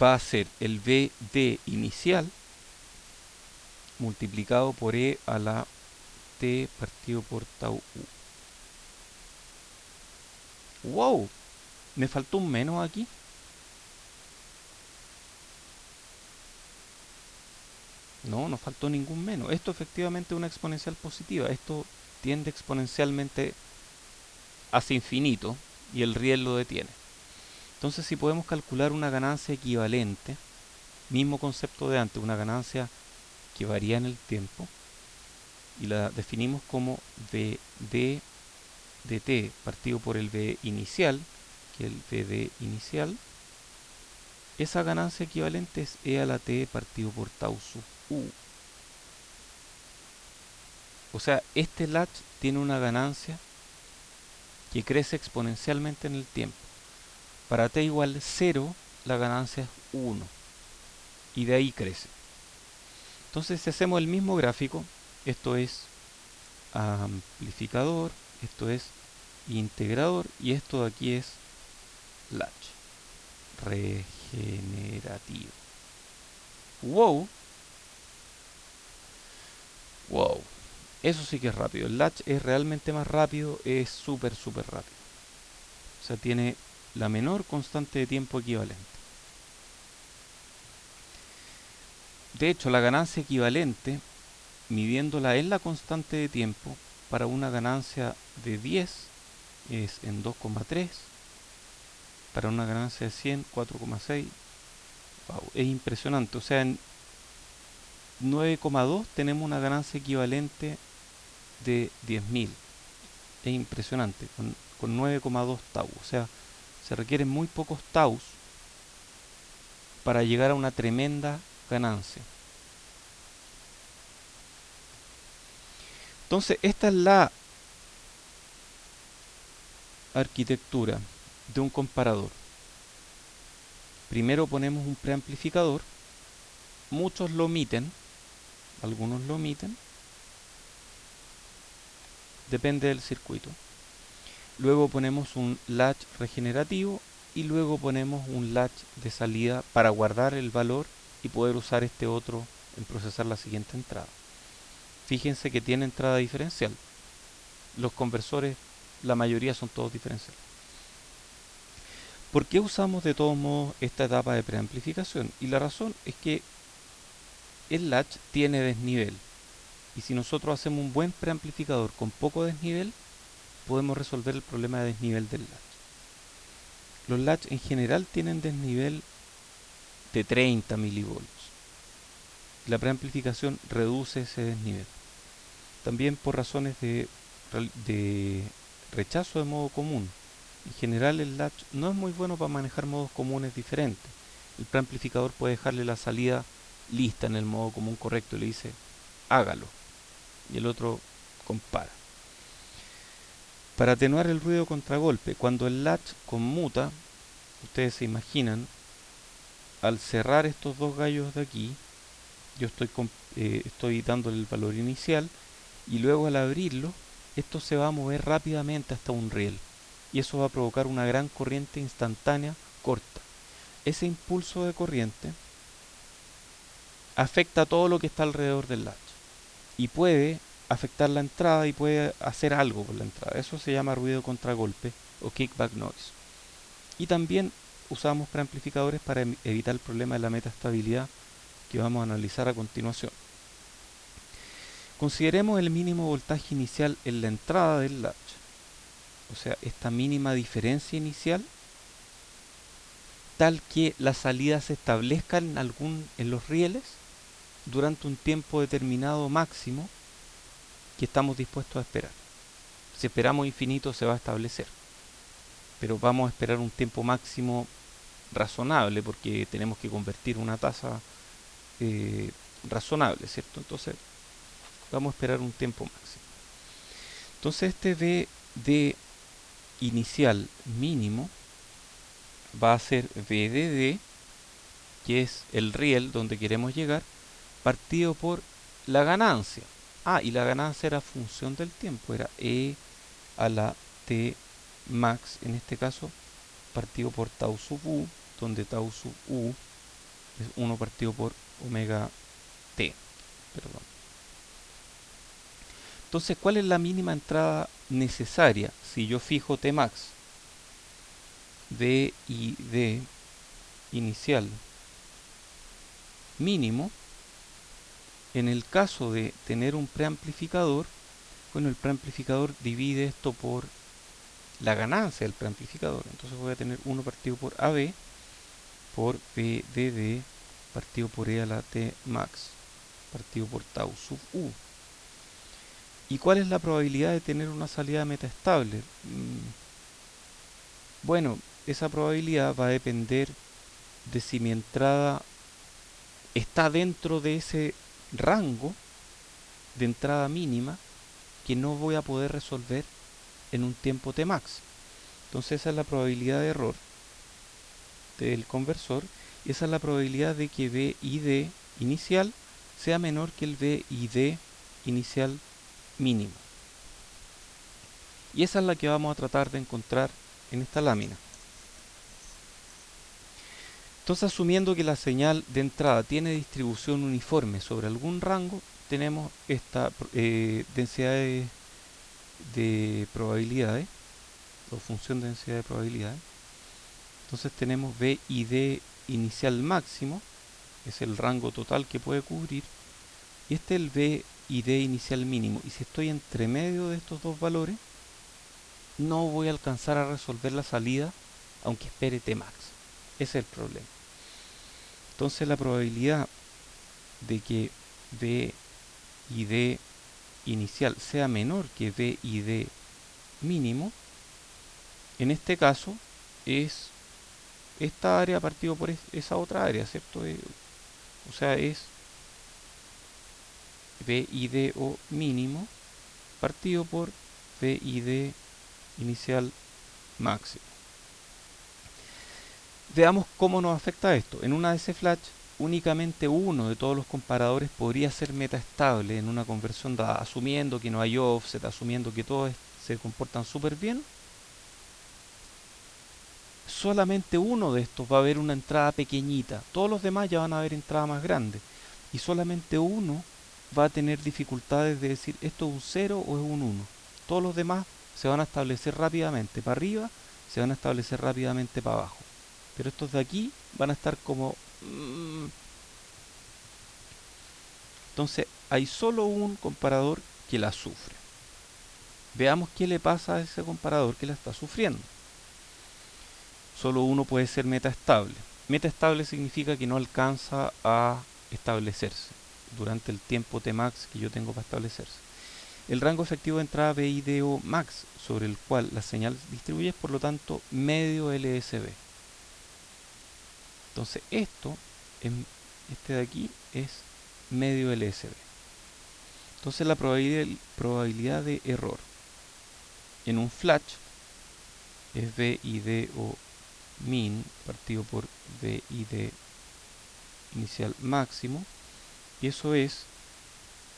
va a ser el VD inicial multiplicado por E a la T partido por tau U. ¡Wow! ¿Me faltó un menos aquí? No, no faltó ningún menos. Esto efectivamente es una exponencial positiva. Esto tiende exponencialmente hacia infinito y el riel lo detiene. Entonces, si podemos calcular una ganancia equivalente, mismo concepto de antes, una ganancia que varía en el tiempo, y la definimos como VD de T partido por el V inicial, que es el VD inicial, esa ganancia equivalente es E a la T partido por tau sub U. O sea, este latch tiene una ganancia que crece exponencialmente en el tiempo. Para t igual 0, la ganancia es 1 y de ahí crece. Entonces, si hacemos el mismo gráfico, esto es amplificador, esto es integrador y esto de aquí es latch. regenerativo. Wow, wow. Eso sí que es rápido. El latch es realmente más rápido, es súper rápido. O sea, tiene la menor constante de tiempo equivalente. De hecho, la ganancia equivalente, midiéndola en la constante de tiempo, para una ganancia de 10 es en 2,3, para una ganancia de 100, 4,6. Wow, es impresionante. O sea, en 9,2 tenemos una ganancia equivalente de 10.000. Es impresionante, con 9,2 tau. O sea, se requieren muy pocos taus para llegar a una tremenda ganancia. Entonces, esta es la arquitectura de un comparador. Primero ponemos un preamplificador. Muchos lo omiten, algunos lo omiten. Depende del circuito. Luego ponemos un latch regenerativo y luego ponemos un latch de salida para guardar el valor y poder usar este otro en procesar la siguiente entrada. Fíjense que tiene entrada diferencial. Los conversores, la mayoría son todos diferenciales. ¿Por qué usamos de todos modos esta etapa de preamplificación? Y la razón es que el latch tiene desnivel. Y si nosotros hacemos un buen preamplificador con poco desnivel, podemos resolver el problema de desnivel del latch. Los latch en general tienen desnivel de 30 milivolts. La preamplificación reduce ese desnivel. También por razones de rechazo de modo común. En general el latch no es muy bueno para manejar modos comunes diferentes. El preamplificador puede dejarle la salida lista en el modo común correcto y le dice hágalo. Y el otro compara. Para atenuar el ruido contragolpe, cuando el latch conmuta, ustedes se imaginan, al cerrar estos dos gallos de aquí, yo estoy dándole el valor inicial y luego al abrirlo, esto se va a mover rápidamente hasta un riel y eso va a provocar una gran corriente instantánea corta. Ese impulso de corriente afecta a todo lo que está alrededor del latch y puede afectar la entrada y puede hacer algo por la entrada. Eso se llama ruido contragolpe o kickback noise. Y también usamos preamplificadores para evitar el problema de la metaestabilidad que vamos a analizar a continuación. Consideremos el mínimo voltaje inicial en la entrada del latch, o sea, esta mínima diferencia inicial, tal que la salida se establezca en los rieles durante un tiempo determinado máximo que estamos dispuestos a esperar. Si esperamos infinito se va a establecer, pero vamos a esperar un tiempo máximo razonable porque tenemos que convertir una tasa razonable, ¿cierto? Entonces vamos a esperar un tiempo máximo. Entonces este VD inicial mínimo va a ser VDD, que es el riel donde queremos llegar, partido por la ganancia. Ah, y la ganancia era función del tiempo, era E a la T max, en este caso, partido por tau sub U, donde tau sub U es 1 partido por omega T. Perdón. Entonces, ¿cuál es la mínima entrada necesaria si yo fijo T max? D y D inicial mínimo. En el caso de tener un preamplificador, bueno, el preamplificador divide esto por la ganancia del preamplificador. Entonces voy a tener 1 partido por AB por VDD partido por E a la T max partido por tau sub U. ¿Y cuál es la probabilidad de tener una salida metaestable? Bueno, esa probabilidad va a depender de si mi entrada está dentro de ese rango de entrada mínima que no voy a poder resolver en un tiempo Tmax. Entonces esa es la probabilidad de error del conversor y esa es la probabilidad de que VID inicial sea menor que el VID inicial mínimo. Y esa es la que vamos a tratar de encontrar en esta lámina. Entonces, asumiendo que la señal de entrada tiene distribución uniforme sobre algún rango, tenemos esta densidad de probabilidades, o función de densidad de probabilidades. Entonces tenemos B y D inicial máximo, es el rango total que puede cubrir, y este es el B y D inicial mínimo. Y si estoy entre medio de estos dos valores, no voy a alcanzar a resolver la salida aunque espere Tmax. Ese es el problema. Entonces la probabilidad de que B y D inicial sea menor que B y D mínimo, en este caso es esta área partido por esa otra área, ¿cierto? O sea, es B y D o mínimo partido por B y D inicial máximo. Veamos cómo nos afecta esto. En una DC Flash, únicamente uno de todos los comparadores podría ser metaestable en una conversión dada, asumiendo que no hay offset, asumiendo que todos se comportan súper bien. Solamente uno de estos va a haber una entrada pequeñita. Todos los demás ya van a haber entrada más grande. Y solamente uno va a tener dificultades de decir esto es un 0 o es un 1. Todos los demás se van a establecer rápidamente para arriba, se van a establecer rápidamente para abajo. Pero estos de aquí van a estar como... Entonces hay solo un comparador que la sufre. Veamos qué le pasa a ese comparador que la está sufriendo. Solo uno puede ser metaestable. Metaestable significa que no alcanza a establecerse durante el tiempo Tmax que yo tengo para establecerse. El rango efectivo de entrada BIDO max sobre el cual la señal se distribuye es por lo tanto medio LSB. Entonces este de aquí es medio LSB. Entonces la probabilidad de error en un flash es BIDO min partido por BID inicial máximo, y eso es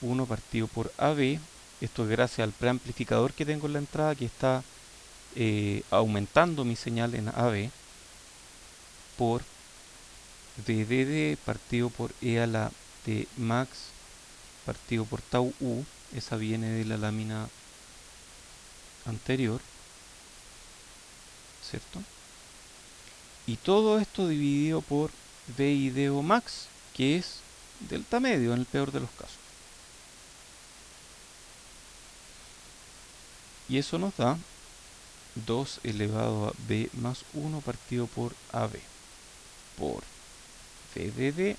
1 partido por AB. Esto es gracias al preamplificador que tengo en la entrada, que está aumentando mi señal en AB, por VDD partido por E a la T max partido por tau U. Esa viene de la lámina anterior, ¿cierto? Y todo esto dividido por VIDO max, que es delta medio en el peor de los casos. Y eso nos da 2 elevado a b más 1 partido por AB por VDD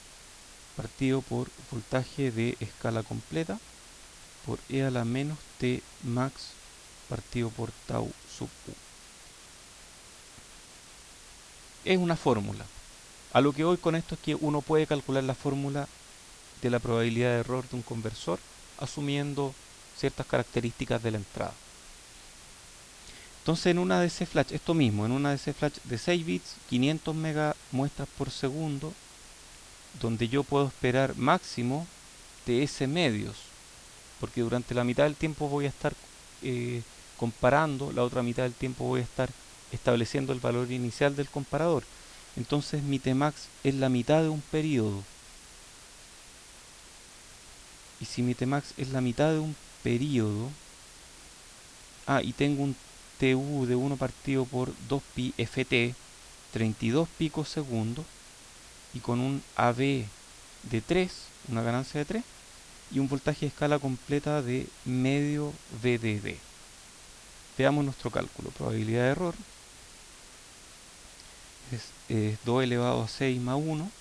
partido por voltaje de escala completa por E a la menos T max partido por tau sub U. Es una fórmula. A lo que voy con esto es que uno puede calcular la fórmula de la probabilidad de error de un conversor asumiendo ciertas características de la entrada. Entonces en una DC Flash, esto mismo, en una DC Flash de 6 bits, 500 mega muestras por segundo, donde yo puedo esperar máximo TS medios, porque durante la mitad del tiempo voy a estar comparando, la otra mitad del tiempo voy a estar estableciendo el valor inicial del comparador. Entonces mi Tmax es la mitad de un periodo. Y si mi Tmax es la mitad de un periodo, y tengo un TU de 1 partido por 2 pi ft, 32 picos segundos, y con un AB de 3, una ganancia de 3, y un voltaje de escala completa de medio VDD. Veamos nuestro cálculo. Probabilidad de error es 2 elevado a 6 más 1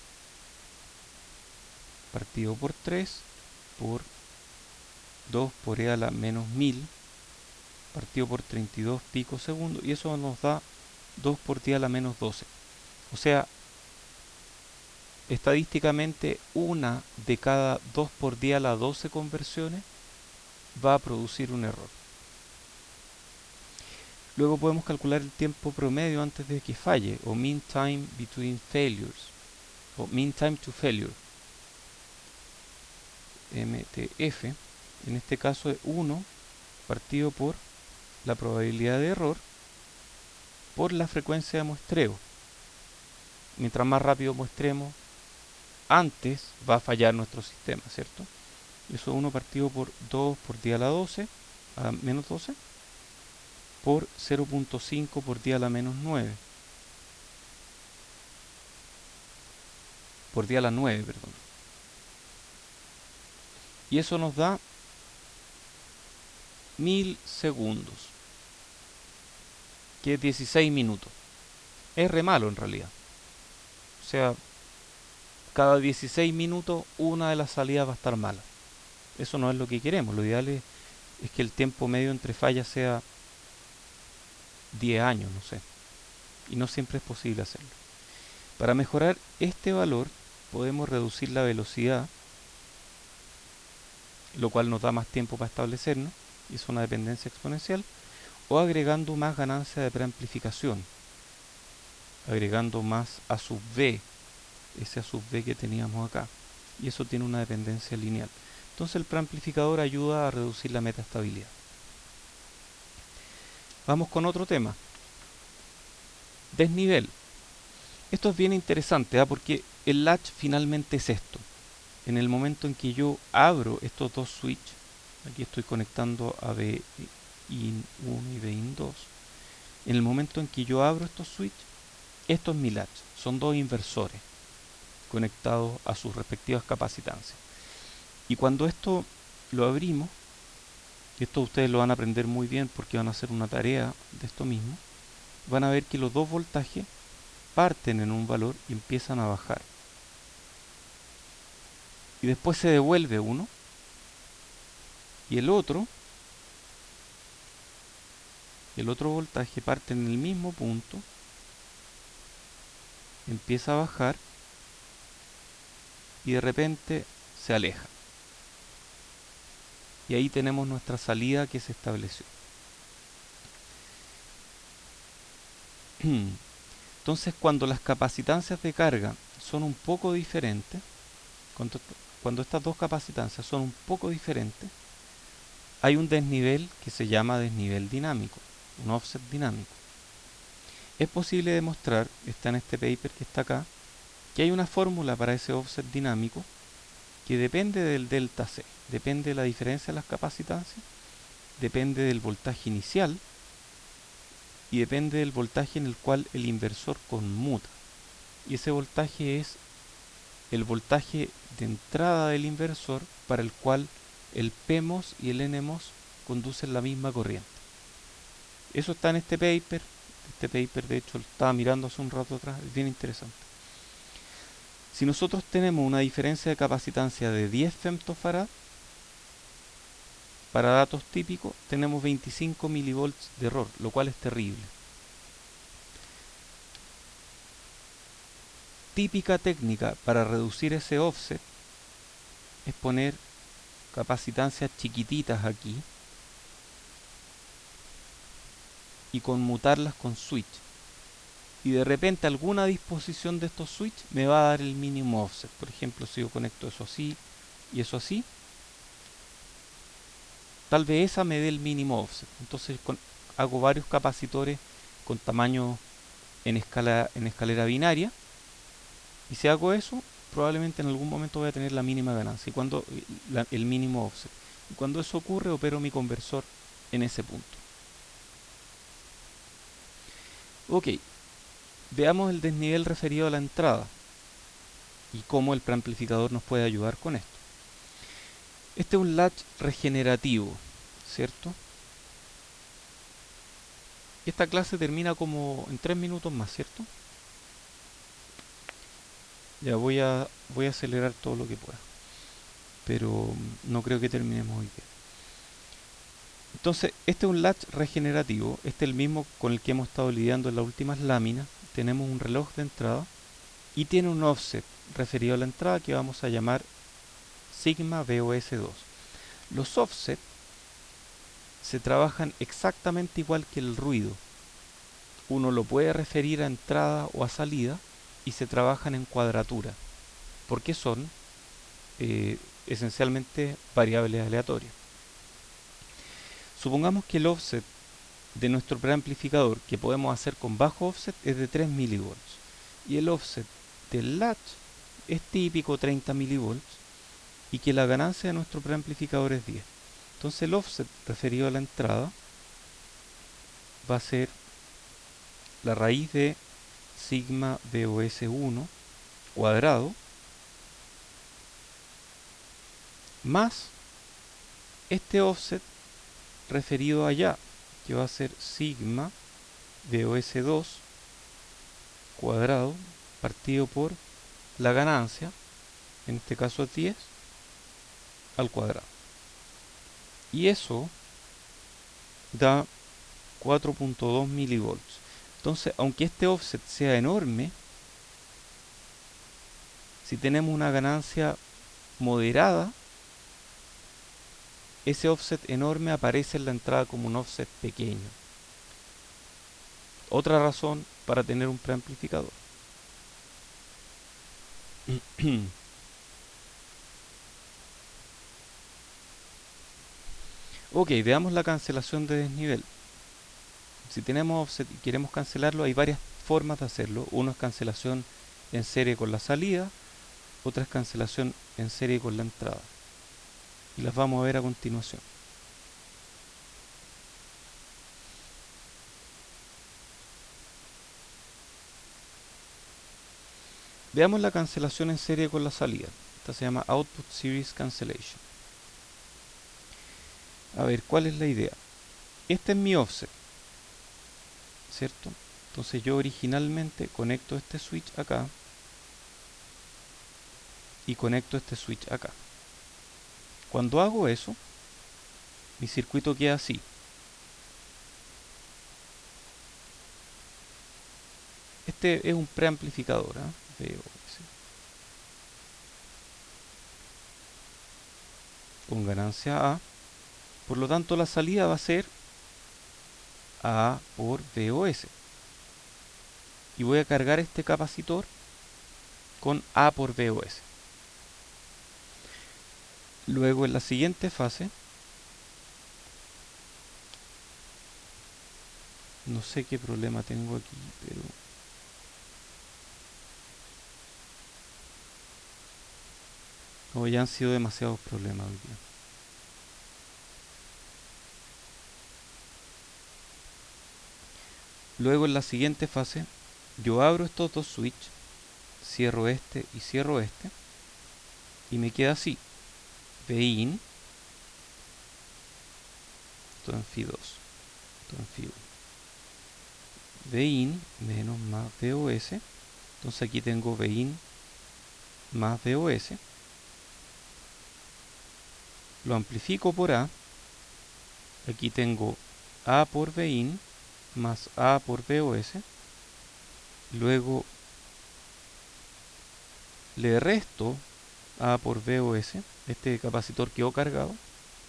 partido por 3 por 2 por E a la menos 1000 partido por 32 picos segundos, y eso nos da 2 por 10 a la menos 12. O sea, estadísticamente una de cada 2 por 10 a la 12 conversiones va a producir un error. Luego podemos calcular el tiempo promedio antes de que falle, o mean time between failures, o mean time to failure, MTF. En este caso es 1 partido por la probabilidad de error por la frecuencia de muestreo. mientras más rápido muestremos, antes va a fallar nuestro sistema, ¿cierto? Eso es 1 partido por 2 por 10 a la 12, a menos 12, por 0.5 por 10 a la menos 9, por 10 a la 9, perdón. Y eso nos da 1000 segundos, que es 16 minutos. Es re malo en realidad. O sea, cada 16 minutos una de las salidas va a estar mala. Eso no es lo que queremos. Lo ideal es que el tiempo medio entre fallas sea 10 años, no sé. Y no siempre es posible hacerlo. Para mejorar este valor podemos reducir la velocidad, lo cual nos da más tiempo para establecernos, y es una dependencia exponencial, o agregando más ganancia de preamplificación, agregando más A sub B, ese A sub B que teníamos acá, y eso tiene una dependencia lineal. Entonces el preamplificador ayuda a reducir la metaestabilidad. Vamos con otro tema. Desnivel. Esto es bien interesante, porque el latch finalmente es esto. En el momento en que yo abro estos dos switches, aquí estoy conectando a BIN1 y BIN2, en el momento en que yo abro estos switches, esto es mi latch, son dos inversores conectados a sus respectivas capacitancias. Y cuando esto lo abrimos, y esto ustedes lo van a aprender muy bien porque van a hacer una tarea de esto mismo, van a ver que los dos voltajes parten en un valor y empiezan a bajar. Y después se devuelve uno, y el otro voltaje parte en el mismo punto, empieza a bajar y de repente se aleja. Y ahí tenemos nuestra salida que se estableció. Entonces, cuando las capacitancias de carga son un poco diferentes, cuando estas dos capacitancias son un poco diferentes, hay un desnivel que se llama desnivel dinámico, un offset dinámico. Es posible demostrar, está en este paper que está acá, que hay una fórmula para ese offset dinámico que depende del delta C, depende de la diferencia de las capacitancias, depende del voltaje inicial y depende del voltaje en el cual el inversor conmuta. Y ese voltaje es el voltaje de entrada del inversor para el cual el PMOS y el NMOS conducen la misma corriente. Eso está en este paper. Este paper de hecho lo estaba mirando hace un rato atrás, es bien interesante. Si nosotros tenemos una diferencia de capacitancia de 10 femtofarad, para datos típicos tenemos 25 milivolts de error, lo cual es terrible. Típica técnica para reducir ese offset es poner capacitancias chiquititas aquí y conmutarlas con switch. Y de repente alguna disposición de estos switch me va a dar el mínimo offset. Por ejemplo, si yo conecto eso así y eso así, tal vez esa me dé el mínimo offset. Entonces hago varios capacitores con tamaño en escalera binaria, y si hago eso, probablemente en algún momento voy a tener la mínima ganancia, y cuando el mínimo offset. Y cuando eso ocurre, opero mi conversor en ese punto. Ok, veamos el desnivel referido a la entrada y cómo el preamplificador nos puede ayudar con esto. Este es un latch regenerativo, ¿cierto? Y esta clase termina como en 3 minutos más, ¿cierto? Ya voy a acelerar todo lo que pueda, pero no creo que terminemos hoy día. Entonces, este es un latch regenerativo, este es el mismo con el que hemos estado lidiando en las últimas láminas. Tenemos un reloj de entrada y tiene un offset referido a la entrada que vamos a llamar sigma BOS2. Los offsets se trabajan exactamente igual que el ruido. Uno lo puede referir a entrada o a salida y se trabajan en cuadratura, porque son esencialmente variables aleatorias. Supongamos que el offset de nuestro preamplificador, que podemos hacer con bajo offset, es de 3 milivolts. y el offset del latch es típico 30 milivolts y que la ganancia de nuestro preamplificador es 10. Entonces el offset referido a la entrada va a ser la raíz de sigma VOS1 cuadrado más este offset referido allá, que va a ser sigma VOS2 cuadrado partido por la ganancia, en este caso es 10, al cuadrado. Y eso da 4.2 milivolts. Entonces, aunque este offset sea enorme, si tenemos una ganancia moderada, ese offset enorme aparece en la entrada como un offset pequeño. Otra razón para tener un preamplificador. Ok, veamos la cancelación de desnivel. Si tenemos offset y queremos cancelarlo, hay varias formas de hacerlo. Uno es cancelación en serie con la salida, otra es cancelación en serie con la entrada. Y las vamos a ver a continuación. Veamos la cancelación en serie con la salida. Esta se llama Output Series Cancellation. A ver, ¿cuál es la idea? Este es mi offset, ¿cierto? Entonces yo originalmente conecto este switch acá y conecto este switch acá. Cuando hago eso, mi circuito queda así. Este es un preamplificador, VOS, con ganancia A. Por lo tanto, la salida va a ser A por VOS. Y voy a cargar este capacitor con A por VOS. Luego, en la siguiente fase, no sé qué problema tengo aquí, pero hoy han sido demasiados problemas hoy día. Luego, en la siguiente fase, yo abro estos dos switches, cierro este y cierro este, y me queda así. Vin, esto en Fi 2, esto en Fi 1. Vin menos más VOS. Entonces aquí tengo Vin más VOS. Lo amplifico por A. Aquí tengo A por Vin más A por VOS. Luego le resto A por VOS. Este capacitor quedó cargado.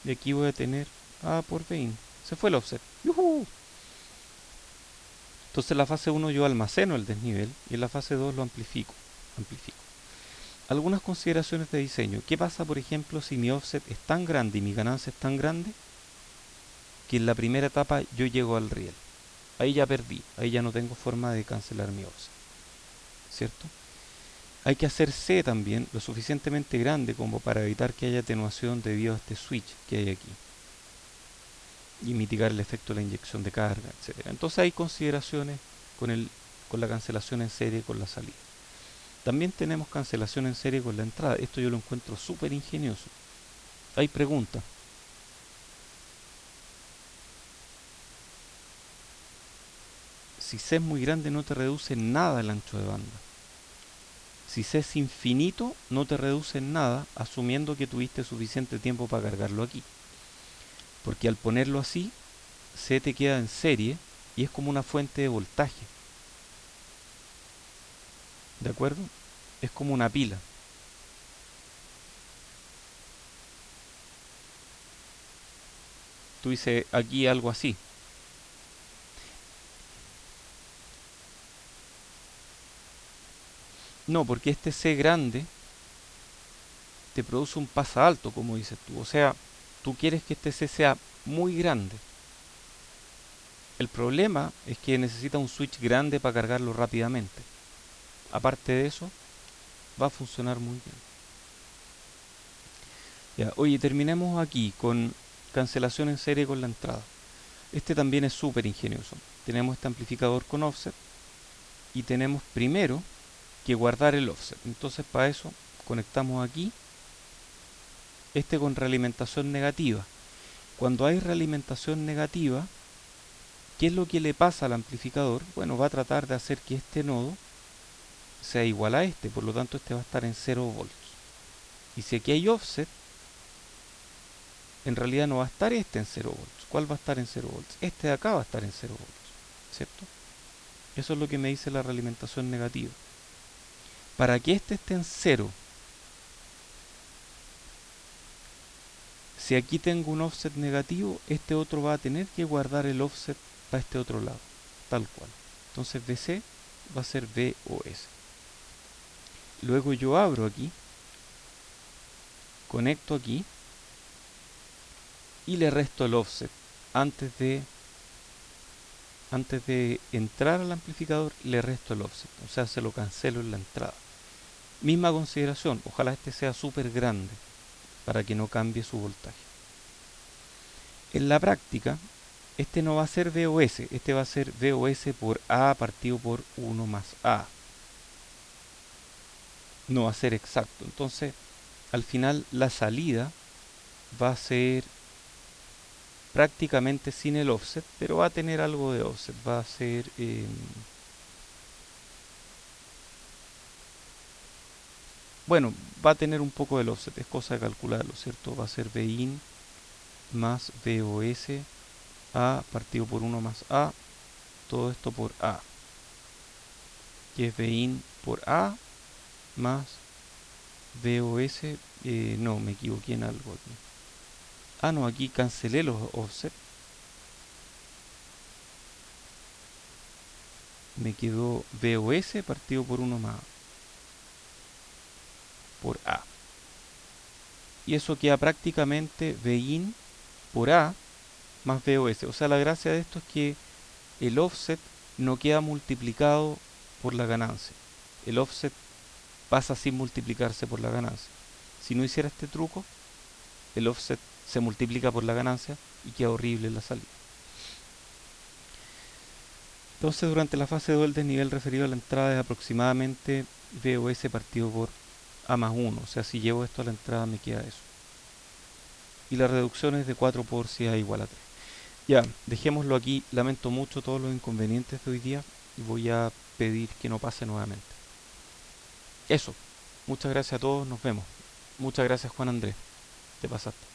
Y aquí voy a tener A por Vin. Se fue el offset. ¡Yuhu! Entonces en la fase 1 yo almaceno el desnivel y en la fase 2 lo amplifico. Algunas consideraciones de diseño. ¿Qué pasa, por ejemplo, si mi offset es tan grande y mi ganancia es tan grande que en la primera etapa yo llego al riel? Ahí ya perdí, ahí ya no tengo forma de cancelar mi offset, ¿cierto? Hay que hacer C también lo suficientemente grande como para evitar que haya atenuación debido a este switch que hay aquí y mitigar el efecto de la inyección de carga, etcétera. Entonces hay consideraciones con la cancelación en serie con la salida. También tenemos cancelación en serie con la entrada. Esto yo lo encuentro súper ingenioso. Hay preguntas. Si C es muy grande no te reduce nada el ancho de banda. Si C es infinito no te reduce nada, asumiendo que tuviste suficiente tiempo para cargarlo aquí. Porque al ponerlo así, C te queda en serie y es como una fuente de voltaje. ¿De acuerdo? Es como una pila. Tú dices aquí algo así. No, porque este C grande te produce un pasa alto, como dices tú. O sea, tú quieres que este C sea muy grande. El problema es que necesita un switch grande para cargarlo rápidamente. Aparte de eso, va a funcionar muy bien. Ya, oye, terminemos aquí con cancelación en serie con la entrada. Este también es súper ingenioso. Tenemos este amplificador con offset y tenemos primero que guardar el offset. Entonces para eso conectamos aquí este con realimentación negativa. Cuando hay realimentación negativa, ¿qué es lo que le pasa al amplificador? Bueno, va a tratar de hacer que este nodo sea igual a este, por lo tanto este va a estar en 0 volts. Y si aquí hay offset, en realidad no va a estar este en 0 volts. ¿Cuál va a estar en 0 volts? Este de acá va a estar en 0 volts, ¿cierto? Eso es lo que me dice la realimentación negativa. Para que este esté en 0, si aquí tengo un offset negativo, este otro va a tener que guardar el offset para este otro lado, tal cual. Entonces VC va a ser VOS. Luego yo abro aquí, conecto aquí y le resto el offset. Antes de, antes de entrar al amplificador le resto el offset, o sea, se lo cancelo en la entrada. Misma consideración, ojalá este sea súper grande para que no cambie su voltaje. En la práctica, este no va a ser VOS, este va a ser VOS por A partido por 1 más A. No va a ser exacto. Entonces, al final la salida va a ser prácticamente sin el offset, pero va a tener algo de offset. Va a ser... bueno, va a tener un poco del offset, es cosa de calcularlo, ¿cierto? Va a ser VIN más VOS A partido por 1 más A, todo esto por A, que es VIN por A más VOS, no, me equivoqué en algo aquí. Ah, no, aquí cancelé los offset. Me quedó VOS partido por 1 más por A. Y eso queda prácticamente VIN por A más VOS. O sea, la gracia de esto es que el offset no queda multiplicado por la ganancia. El offset pasa sin multiplicarse por la ganancia. Si no hiciera este truco, el offset se multiplica por la ganancia y queda horrible la salida. Entonces, durante la fase 2 el desnivel referido a la entrada es aproximadamente VOS partido por A más 1. O sea, si llevo esto a la entrada me queda eso. Y la reducción es de 4 por si A igual a 3. Ya, dejémoslo aquí. Lamento mucho todos los inconvenientes de hoy día y voy a pedir que no pase nuevamente. Eso. Muchas gracias a todos. Nos vemos. Muchas gracias, Juan Andrés. Te pasaste.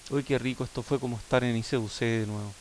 Uy, qué rico. Esto fue como estar en ICUC de nuevo.